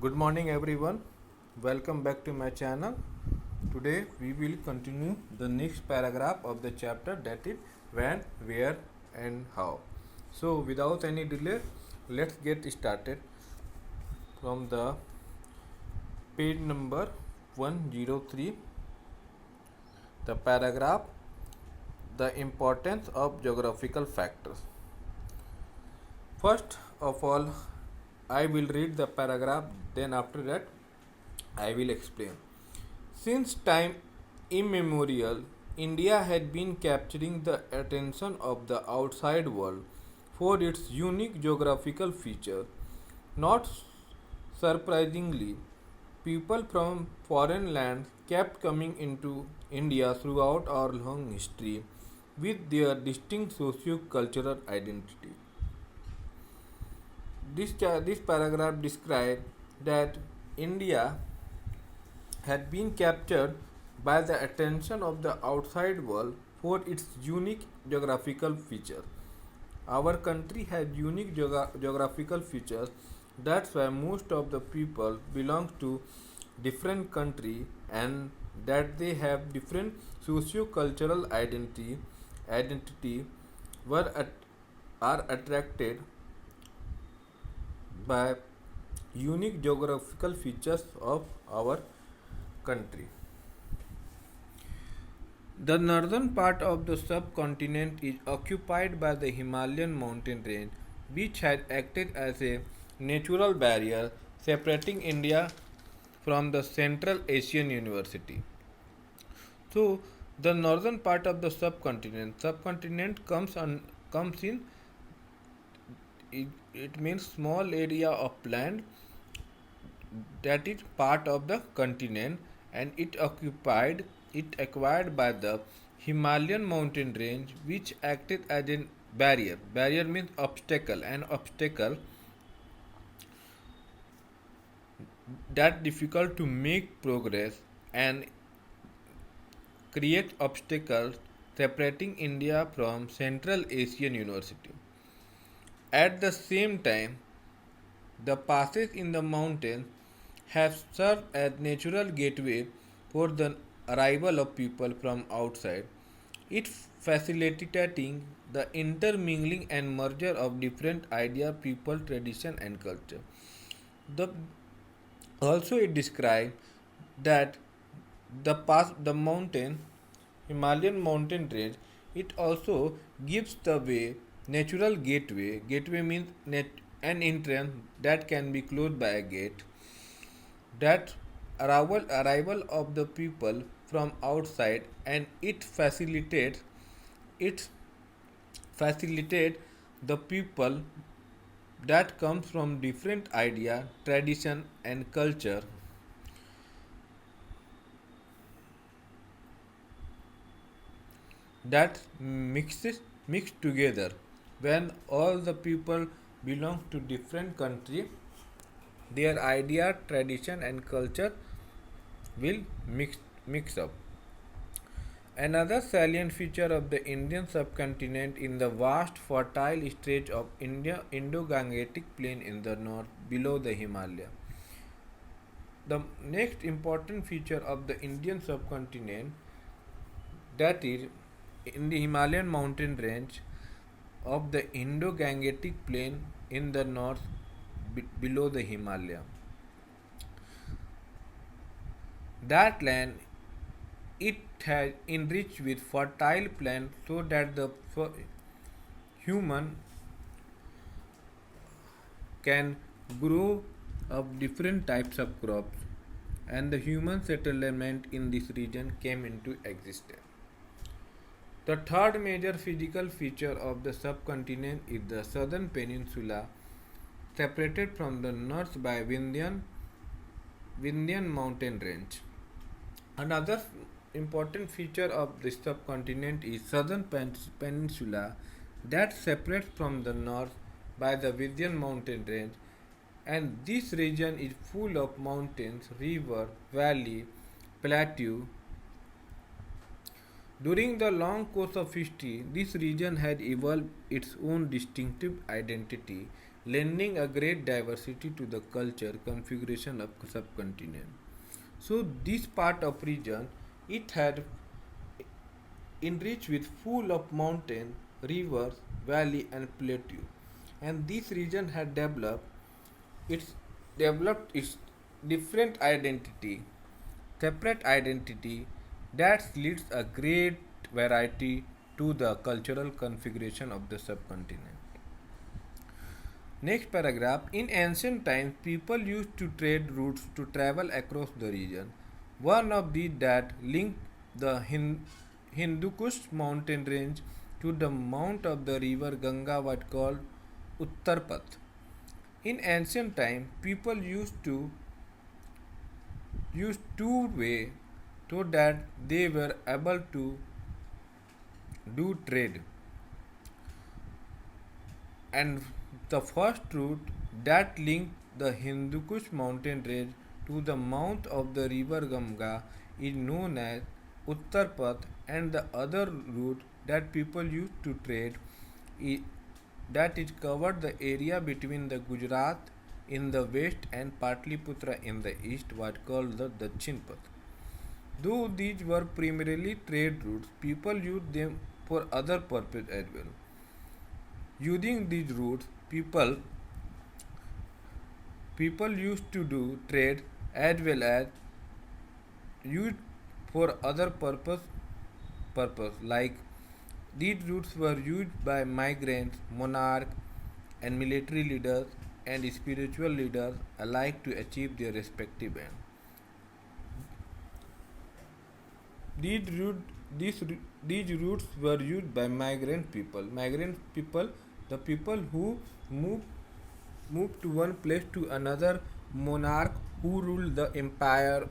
Good morning, everyone. Welcome back to my channel. Today we will continue the next paragraph of the chapter, that is when, where, and how. So, without any delay, let's get started from the page number 103. The paragraph, the importance of geographical factors. First of all, I will read the paragraph, then after that I will explain. Since time immemorial, India had been capturing the attention of the outside world for its unique geographical features. Not surprisingly, people from foreign lands kept coming into India throughout our long history with their distinct socio-cultural identity. This paragraph describes that India had been captured by the attention of the outside world for its unique geographical features. Our country has unique geographical features. That's why most of the people belong to different country and that they have different socio-cultural identity were are attracted by unique geographical features of our country. The northern part of the subcontinent is occupied by the Himalayan mountain range, which had acted as a natural barrier separating India from the Central Asian University. So, the northern part of the subcontinent comes in it means small area of land that is part of the continent, and it acquired by the Himalayan mountain range, which acted as a barrier. Barrier means obstacle, an obstacle that difficult to make progress and create obstacles separating India from Central Asian University. At the same time, the passes in the mountains have served as natural gateway for the arrival of people from outside, it facilitating the intermingling and merger of different ideas, people, tradition, and culture. The also it describes that the mountain Himalayan mountain range, it also gives the way natural gateway. Gateway means an entrance that can be closed by a gate. That arrival of the people from outside, and it facilitate the people that comes from different idea, tradition, and culture that mixed together. When all the people belong to different country, their idea, tradition, and culture will mix up. Another salient feature of the Indian subcontinent in the vast fertile stretch of Indo-Gangetic plain in the north below the Himalaya. The next important feature of the Indian subcontinent, that is in the Himalayan mountain range of the Indo-Gangetic plain in the north below the Himalaya. That land, it has enriched with fertile plants so that the human can grow of different types of crops, and the human settlement in this region came into existence. The third major physical feature of the subcontinent is the southern peninsula, separated from the north by Vindhyan mountain range. Another important feature of the subcontinent is southern peninsula that separates from the north by the Vindhyan mountain range, and this region is full of mountains, river, valley, plateau. During the long course of history, this region had evolved its own distinctive identity lending a great diversity to the culture configuration of subcontinent. So this part of region it had enriched with full of mountain, rivers, valley and plateau. And this region had its developed its different identity, separate identity that leads a great variety to the cultural configuration of the subcontinent. Next paragraph. In ancient times, people used to trade routes to travel across the region. One of these that linked the Hindu Kush mountain range to the mount of the river Ganga was called Uttarpath. In ancient times, people used two-way so that they were able to do trade. And the first route that linked the Hindu Kush mountain range to the mouth of the river Ganga is known as Uttarpath, and the other route that people used to trade that is covered the area between the Gujarat in the west and Patliputra in the east was called the Dachin Path. Though these were primarily trade routes, people used them for other purposes as well. Using these routes, people used to do trade as well as used for other purpose like these routes were used by migrants, monarchs, and military leaders and spiritual leaders alike to achieve their respective ends. These, route, these routes were used by migrant people. Migrant people, the people who moved, moved to one place to another, monarch who ruled the empire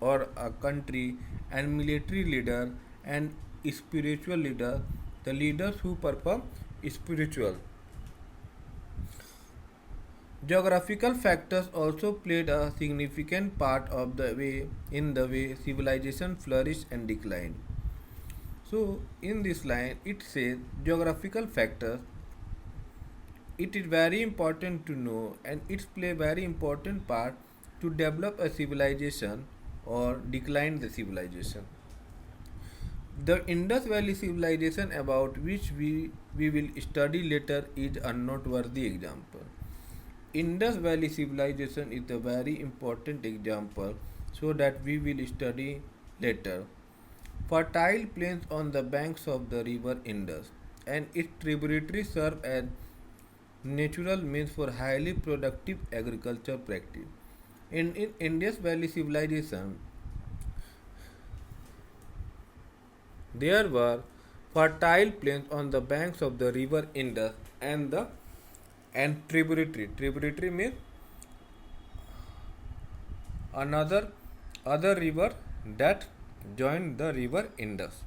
or a country, and military leader and spiritual leader, the leaders who perform spiritual. Geographical factors also played a significant part of the way in the way civilization flourished and declined. So in this line it says geographical factors it is very important to know and it play very important part to develop a civilization or decline the civilization. The Indus Valley civilization about which we will study later is a noteworthy example. Indus Valley civilization is a very important example so that we will study later. Fertile plains on the banks of the river Indus and its tributaries serve as natural means for highly productive agriculture practice. In Indus Valley civilization, there were fertile plains on the banks of the river Indus and tributary. Tributary means another other river that joined the river Indus.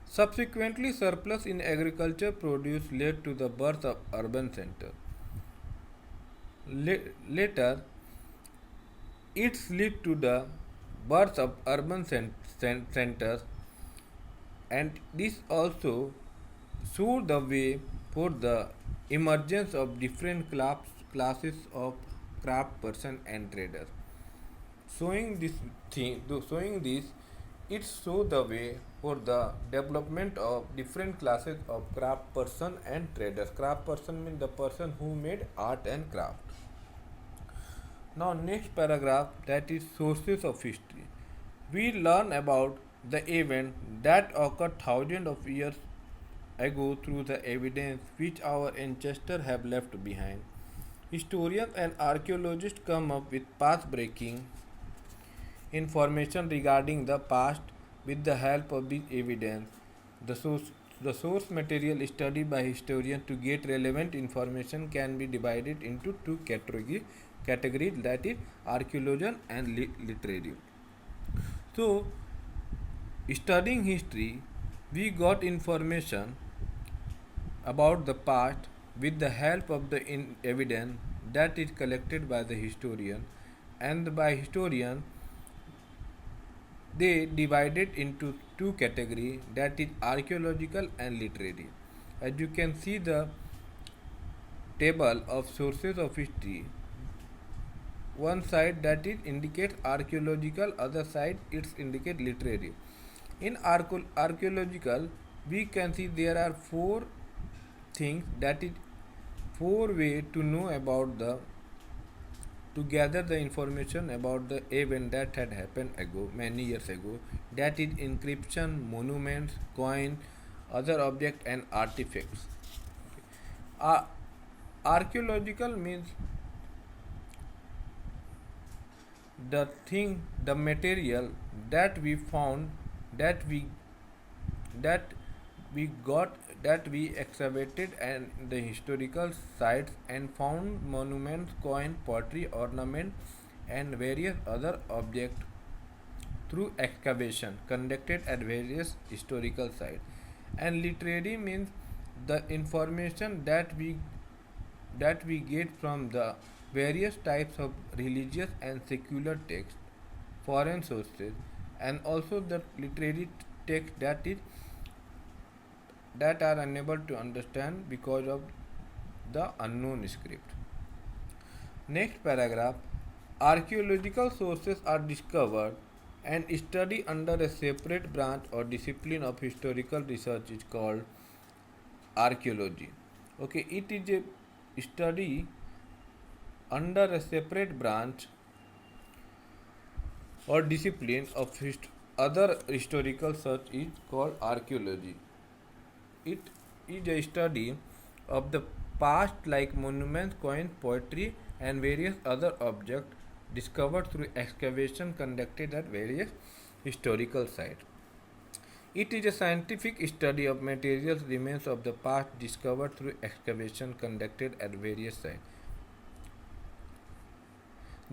Subsequently, surplus in agriculture produce led to the birth of urban centers. Later, it led to the birth of urban centers, and this also showed the way for the emergence of different classes of craft person and traders. Showing this, it shows the way for the development of different classes of craft person and traders. Craft person means the person who made art and craft. Now next paragraph that is sources of history. We learn about the event that occurred thousands of years ago through the evidence which our ancestors have left behind. Historians and archaeologists come up with path breaking information regarding the past with the help of this evidence. The source material studied by historians to get relevant information can be divided into two categories that is archaeology and literature. So, studying history, we got information about the past with the help of the evidence that is collected by the historian, and by historian they divided into two categories that is archaeological and literary. As you can see the table of sources of history. One side that it indicates archaeological, other side it indicates literary. In archaeological, we can see there are four things, that is four way to know about the, to gather the information about the event that had happened ago, many years ago. That is inscription, monuments, coin, other object and artifacts. Uh, Archaeological means the thing, the material that we found, that we that we got, that we excavated and the historical sites and found monuments, coin, pottery, ornament and various other objects through excavation conducted at various historical sites. And literary means the information that we get from the various types of religious and secular texts, foreign sources, and also the literary text that are unable to understand because of the unknown script. Next paragraph. Archaeological sources are discovered and studied under a separate branch or discipline of historical research is called archaeology. Okay, it is a study under a separate branch or discipline of other historical search is called archaeology. It is a study of the past like monuments, coins, poetry and various other objects discovered through excavation conducted at various historical sites. It is a scientific study of materials remains of the past discovered through excavation conducted at various sites.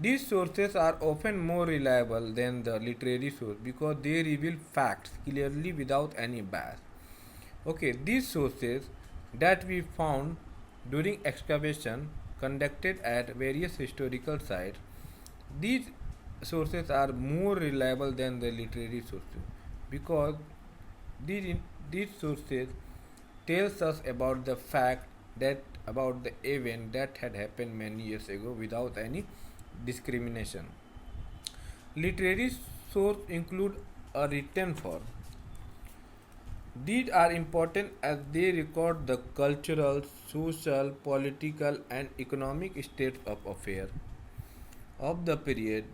These sources are often more reliable than the literary source because they reveal facts clearly without any bias. Okay, these sources that we found during excavation conducted at various historical sites, these sources are more reliable than the literary sources because these sources tells us about the fact, that about the event that had happened many years ago without any discrimination. Literary sources include a written form. These are important as they record the cultural, social, political, and economic state of affairs of the period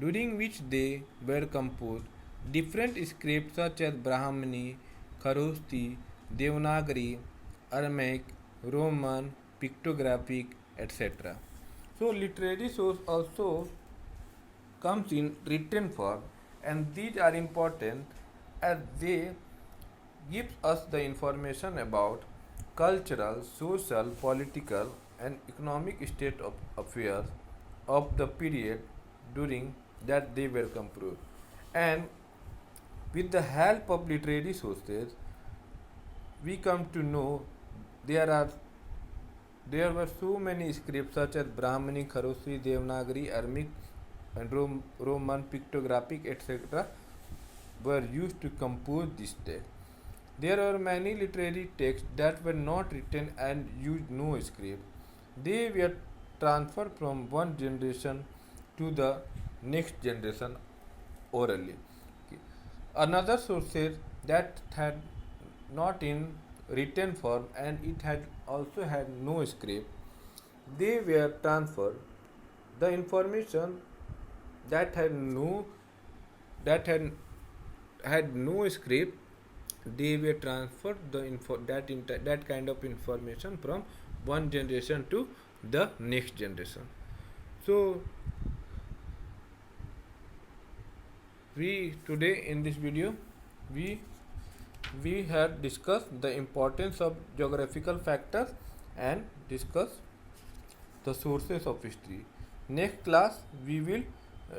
during which they were composed. Different scripts such as Brahmani, Kharoshthi, Devanagari, Aramaic, Roman, pictographic, etc. So literary source also comes in written form, and these are important as they gives us the information about cultural, social, political and economic state of affairs of the period during that they were composed. And with the help of literary sources, we come to know there are there were so many scripts such as Brahmani, Kharoshthi, Devanagari, Aramaic, and Roman, pictographic, etc. were used to compose this text. There are many literary texts that were not written and used no script. They were transferred from one generation to the next generation orally. Okay. Another sources that had not in written form and it had also had no script, they were transferred. The information that had no script, they were transferred that kind of information from one generation to the next generation. So we today in this video we have discussed the importance of geographical factors and discuss the sources of history. Next class we will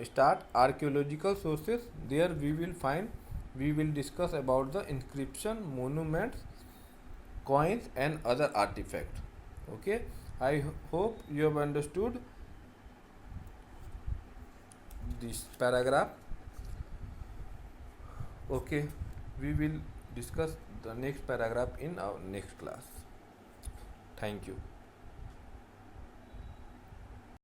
start archaeological sources. There we will discuss about the inscription, monuments, coins and other artifacts. Okay, I hope you have understood this paragraph. Okay, we will discuss the next paragraph in our next class. Thank you.